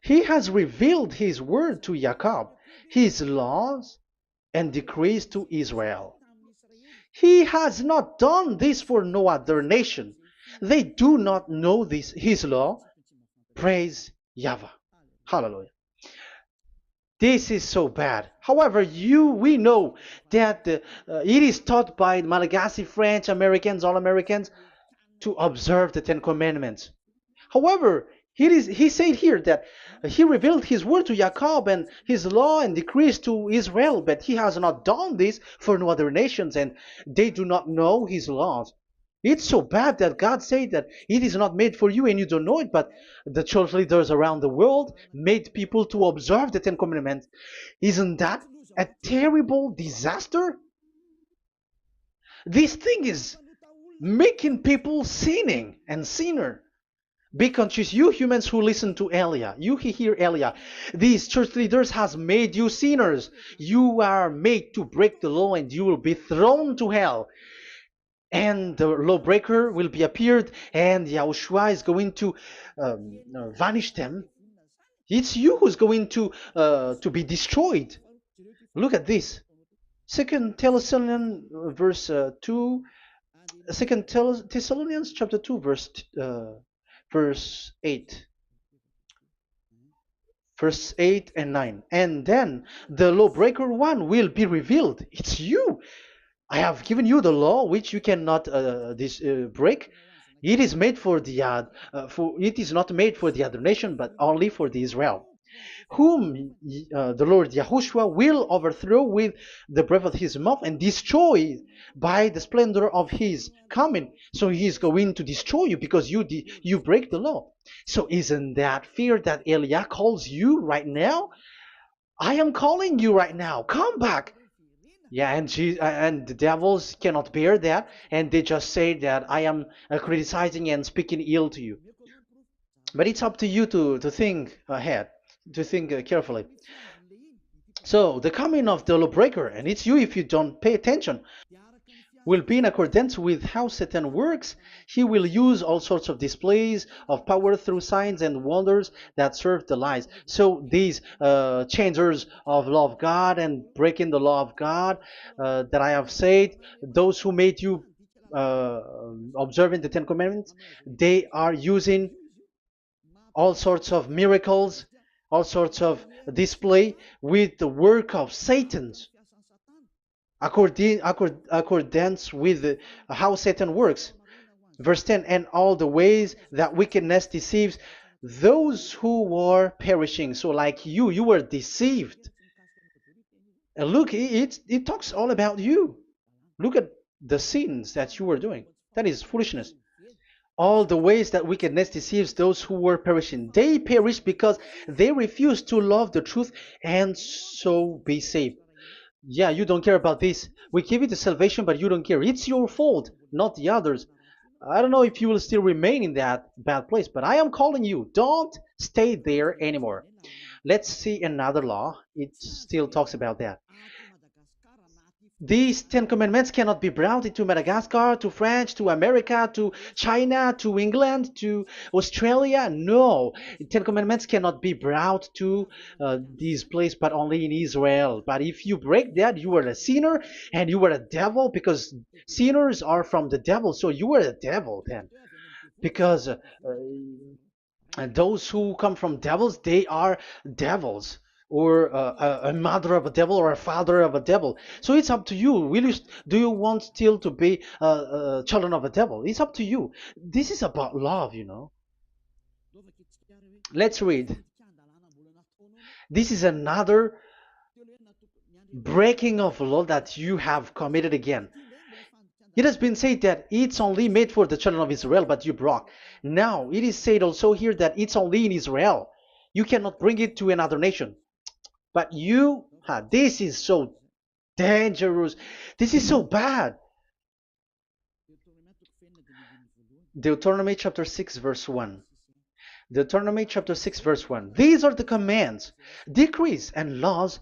He has revealed his word to Jacob, his laws and decrees to Israel. He has not done this for no other nation. They do not know this, his law. Praise YAHVAH. Hallelujah. This is so bad. However, we know that it is taught by Malagasy, French, Americans, all Americans, to observe the Ten Commandments. However, he said here that he revealed his word to Jacob and his law and decrees to Israel, but he has not done this for no other nations, and they do not know his laws. It's so bad that God said that it is not made for you and you don't know it, but the church leaders around the world made people to observe the Ten Commandments. Isn't that a terrible disaster? This thing is making people sinning and sinner. Be conscious, you humans who listen to Elia, you hear Elia. These church leaders has made you sinners. You are made to break the law and you will be thrown to hell. And the lawbreaker will be appeared, and Yahushua is going to vanish them. It's you who's going to be destroyed. Look at this. Second Thessalonians verse 2. Second Thessalonians chapter 2 verse 8. Verse 8 and 9. And then the lawbreaker one will be revealed. It's you. I have given you the law which you cannot break. It is made for the it is not made for the other nation, but only for the Israel, whom the Lord Yahushua will overthrow with the breath of his mouth and destroy by the splendor of his coming. So he is going to destroy you because you break the law. So isn't that fear that Elia calls you right now? I am calling you right now. Come back. Yeah, and the devils cannot bear that, and they just say that I am criticizing and speaking ill to you. But it's up to you to think ahead, to think carefully. So the coming of the lawbreaker, and it's you if you don't pay attention, will be in accordance with how Satan works. He will use all sorts of displays of power through signs and wonders that serve the lies. So these changers of law of God and breaking the law of God that I have said, those who made you observing the Ten Commandments, they are using all sorts of miracles, all sorts of display with the work of Satan's accordance with how Satan works. Verse 10, and all the ways that wickedness deceives those who are perishing. So like you were deceived. And look, it talks all about you. Look at the sins that you were doing. That is foolishness. All the ways that wickedness deceives those who were perishing. They perish because they refuse to love the truth and so be saved. Yeah, you don't care about this. We give you the salvation, but you don't care. It's your fault, not the others. I don't know if you will still remain in that bad place, but I am calling you. Don't stay there anymore. Let's see another law. It still talks about that. These Ten Commandments cannot be brought into Madagascar, to France, to America, to China, to England, to Australia. No, Ten Commandments cannot be brought to these places, but only in Israel. But if you break that, you are a sinner and you are a devil, because sinners are from the devil. So you are a devil then, because and those who come from devils, they are devils, or a mother of a devil, or a father of a devil. So it's up to you. Do you want still to be children of a devil? It's up to you. This is about love, you know. Let's read. This is another breaking of law that you have committed again. It has been said that it's only made for the children of Israel, but you broke. Now, it is said also here that it's only in Israel. You cannot bring it to another nation. But this is so dangerous. This is so bad. Deuteronomy chapter 6, verse 1. Deuteronomy chapter 6, verse 1. These are the commands, decrees, and laws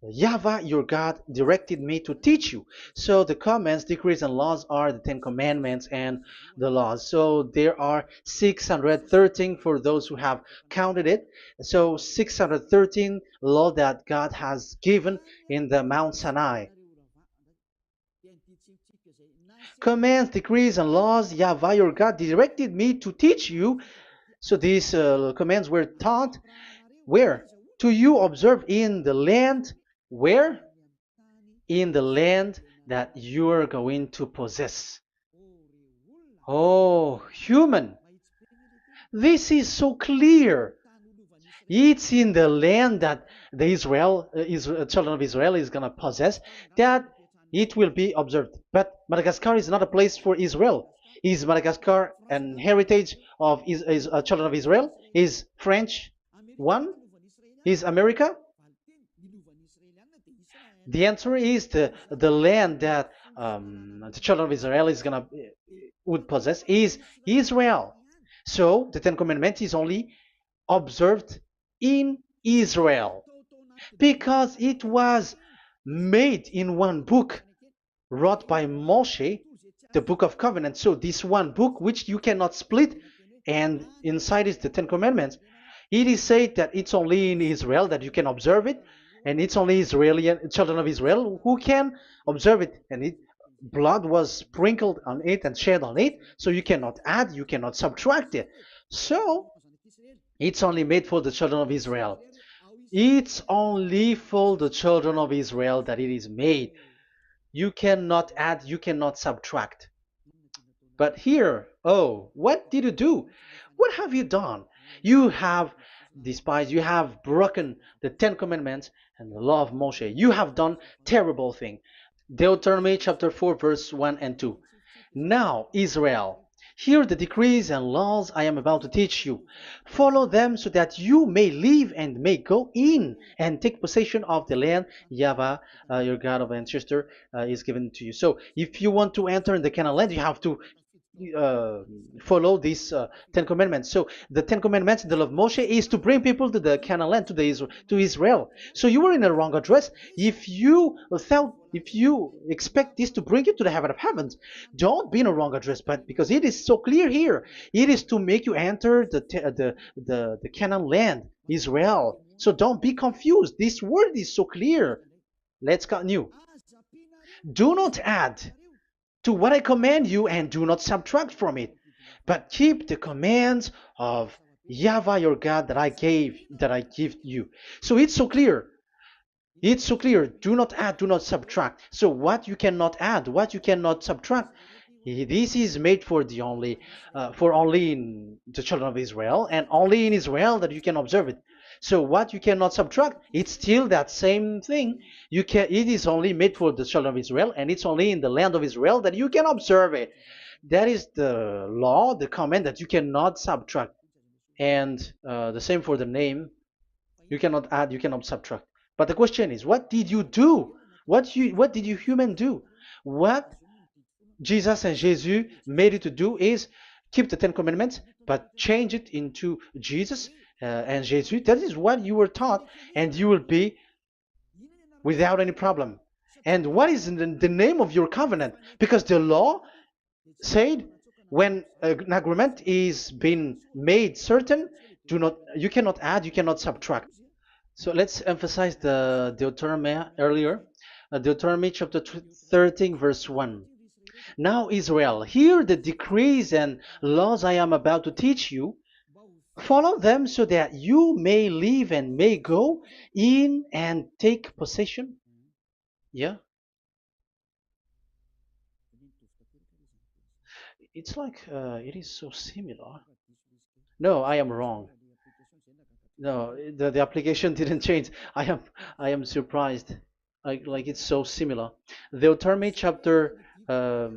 YAHVAH, your God, directed me to teach you. So the commands, decrees, and laws are the Ten Commandments and the laws. So there are 613 for those who have counted it. So 613 law that God has given in the Mount Sinai. Commands, decrees, and laws, YAHVAH, your God, directed me to teach you. So these commands were taught where? To you observe in the land. Where? In the land that you are going to possess. Oh, human. This is so clear. It's in the land that the children of Israel is going to possess, that it will be observed. But Madagascar is not a place for Israel. Is Madagascar an heritage of children of Israel? Is French one? Is America? The answer is the land that the children of Israel would possess is Israel. So the Ten Commandments is only observed in Israel, because it was made in one book wrote by Moshe, the Book of Covenant. So this one book, which you cannot split, and inside is the Ten Commandments. It is said that it's only in Israel that you can observe it, and it's only Israeli children of Israel who can observe it. And blood was sprinkled on it and shed on it, so you cannot add, you cannot subtract it. So it's only made for the children of Israel. It's only for the children of Israel that it is made. You cannot add, you cannot subtract. But here, oh, what did you do? What have you done? You have despised, you have broken the Ten Commandments and the law of Moshe. You have done terrible thing. Deuteronomy chapter 4, verse 1 and 2. Now, Israel, hear the decrees and laws I am about to teach you. Follow them so that you may live and may go in and take possession of the land YAHVAH, your God of ancestor, is given to you. So if you want to enter in the Canaan land, you have to follow these Ten Commandments. So the Ten Commandments, the law of Moshe, is to bring people to the Canaan land, to Israel. So you were in the wrong address if you expect this to bring you to the heaven of heavens. Don't be in a wrong address, but because it is so clear here, it is to make you enter the Canaan land, Israel. So don't be confused. This word is so clear. Let's continue. Do not add to what I command you, and do not subtract from it, but keep the commands of Yahweh your God that I give you. So it's so clear. It's so clear. Do not add, do not subtract. So what you cannot add, what you cannot subtract, this is made for only in the children of Israel, and only in Israel that you can observe it. So what you cannot subtract, it's still that same thing. It is only made for the children of Israel, and it's only in the land of Israel that you can observe it. That is the law, the command that you cannot subtract. And the same for the name. You cannot add, you cannot subtract. But the question is, what did you do? What did you human do? What Jesus and Jesus made you to do is keep the Ten Commandments, but change it into Jesus and Jesus. That is what you were taught, and you will be without any problem. And what is the name of your covenant? Because the law said when an agreement is being made certain, you cannot add, you cannot subtract. So let's emphasize the Deuteronomy earlier. Deuteronomy chapter 13, verse 1. Now, Israel, hear the decrees and laws I am about to teach you. Follow them so that you may live and may go in and take possession. Yeah? It's like it is so similar. No, I am wrong. No, the application didn't change. I am surprised. Like it's so similar. Deuteronomy chapter 12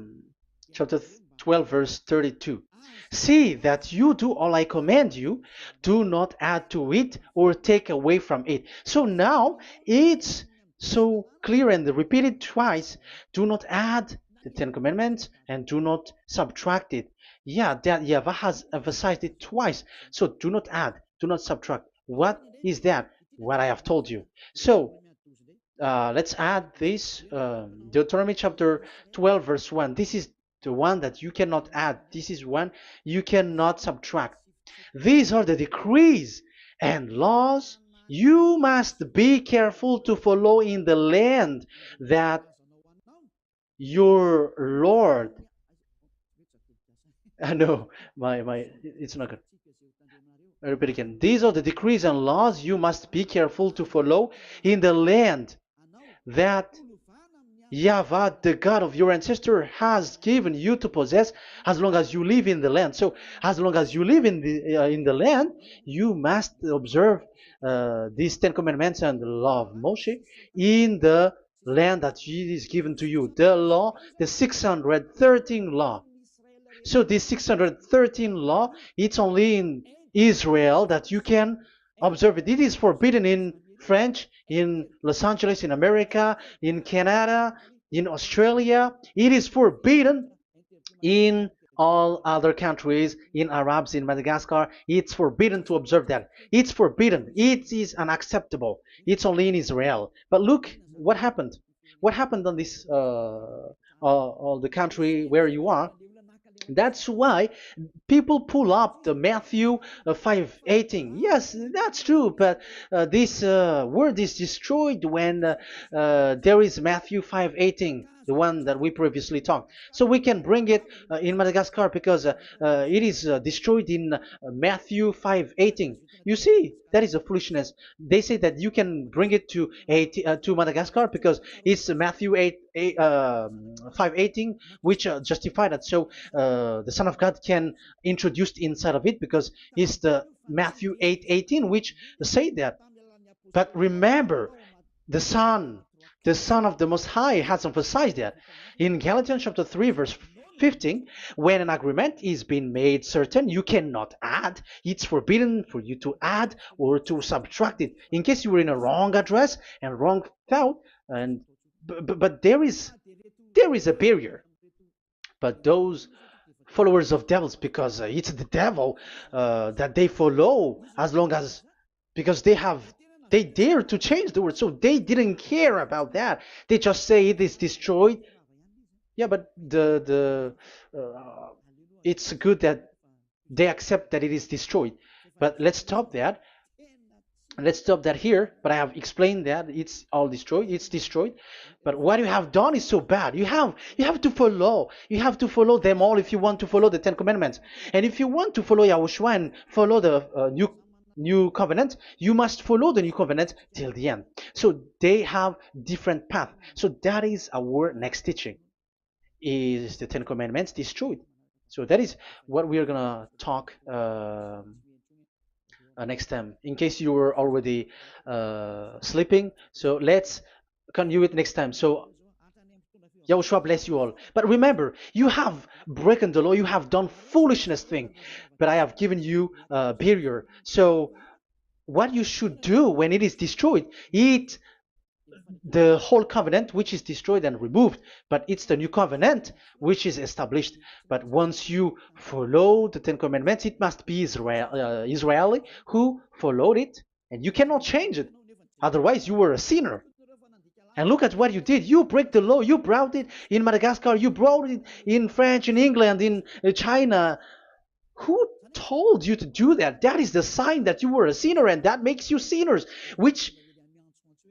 verse 32. See that you do all I command you, do not add to it or take away from it. So now it's so clear and repeated twice. Do not add the Ten Commandments and do not subtract it. Yeah, that Yahweh has emphasized it twice. So do not add, do not subtract. What is that? What I have told you. So let's add this Deuteronomy chapter 12 verse 1. This is the one that you cannot add. This is one you cannot subtract. These are the decrees and laws you must be careful to follow in the land that your Lord. No, it's not good. I repeat again. These are the decrees and laws you must be careful to follow in the land that Yahweh, the God of your ancestor, has given you to possess as long as you live in the land. So, as long as you live in the land, you must observe these Ten Commandments and the law of Moshe in the land that is given to you. The law, the 613 law. So this 613 law, it's only in Israel that you can observe it. It is forbidden in French, in Los Angeles, in America, in Canada, in Australia. It is forbidden in all other countries, in Arabs, in Madagascar. It's forbidden to observe that. It's forbidden. It is unacceptable. It's only in Israel. But look what happened. What happened on this, all the country where you are? That's why people pull up the Matthew 5:18. Yes, that's true, but this word is destroyed when there is Matthew 5:18, the one that we previously talked. So we can bring it in Madagascar because it is destroyed in Matthew 5:18. You see, that is a foolishness. They say that you can bring it to Madagascar because it's Matthew 5:18, which justify that. So the Son of God can introduce inside of it because it's the Matthew 8:18 which say that. But remember, the Son of the Most High has emphasized that in Galatians chapter 3 verse 15, when an agreement is being made certain, you cannot add. It's forbidden for you to add or to subtract it. In case you were in a wrong address and wrong thought, but there is a barrier. But those followers of devils, because it's the devil that they follow, as long as because they dare to change the word, so they didn't care about that. They just say it is destroyed. Yeah, but it's good that they accept that it is destroyed. But let's stop that. Let's stop that here, but I have explained that it's all destroyed, it's destroyed. But what you have done is so bad. You have to follow, you have to follow them all if you want to follow the Ten Commandments. And if you want to follow Yahushua and follow the new covenant, you must follow the new covenant till the end. So they have different path. So that is our next teaching, is the Ten Commandments destroyed. So that is what we are gonna talk next time, in case you were already sleeping. So let's continue it next time. So Yahushua bless you all. But remember, you have broken the law, you have done foolishness thing, but I have given you a barrier. So what you should do when it is destroyed, it the whole covenant which is destroyed and removed, but it's the new covenant which is established. But once you follow the Ten Commandments, it must be Israeli who followed it, and you cannot change it. Otherwise, you were a sinner. And look at what you did. You break the law. You brought it in Madagascar. You brought it in France, in England, in China. Who told you to do that? That is the sign that you were a sinner, and that makes you sinners, which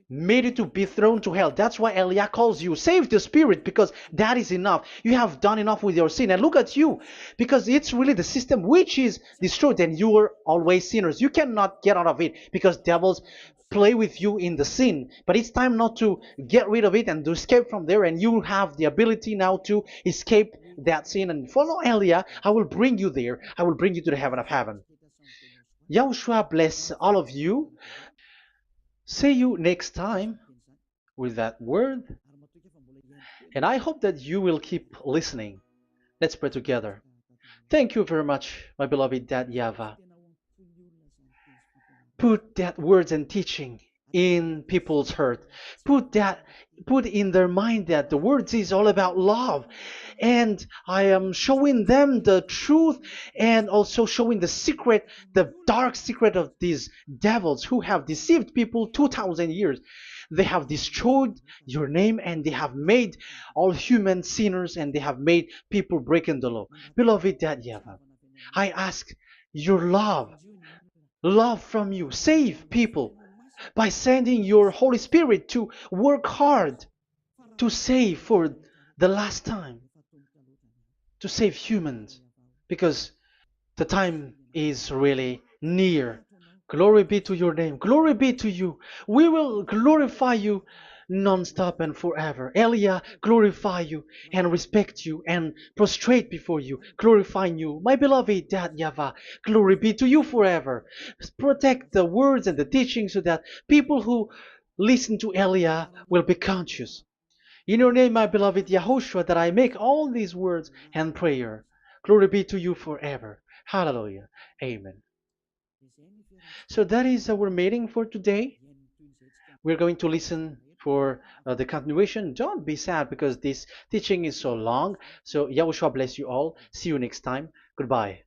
made you to be thrown to hell. That's why Elia calls you, save the spirit, because that is enough. You have done enough with your sin. And look at you, because it's really the system which is destroyed, and you were always sinners. You cannot get out of it, because devils play with you in the sin. But it's time not to get rid of it and to escape from there, and you have the ability now to escape that sin and follow Elia. I will bring you there. I will bring you to the heaven of heaven. Yahushua bless all of you. See you next time with that word. And I hope that you will keep listening. Let's pray together. Thank you very much, my beloved Dad YAHVAH. Put that words and teaching in people's heart. Put in their mind that the words is all about love. And I am showing them the truth, and also showing the secret, the dark secret of these devils who have deceived people 2,000 years. They have destroyed your name, and they have made all human sinners, and they have made people breaking the law. Beloved Dad YAHVAH, I ask your love from you. Save people by sending your Holy Spirit to work hard to save for the last time, to save humans, because the time is really near. Glory be to your name. Glory be to you. We will glorify you non-stop and forever. Elia, glorify you and respect you and prostrate before you, glorifying you. My beloved Dad YAHVAH, glory be to you forever. Protect the words and the teaching so that people who listen to Elia will be conscious. In your name, my beloved YAHOSHUAH, that I make all these words and prayer. Glory be to you forever. Hallelujah. Amen. So that is our meeting for today. We're going to listen for the continuation. Don't be sad because this teaching is so long. So Yahushua bless you all. See you next time. Goodbye.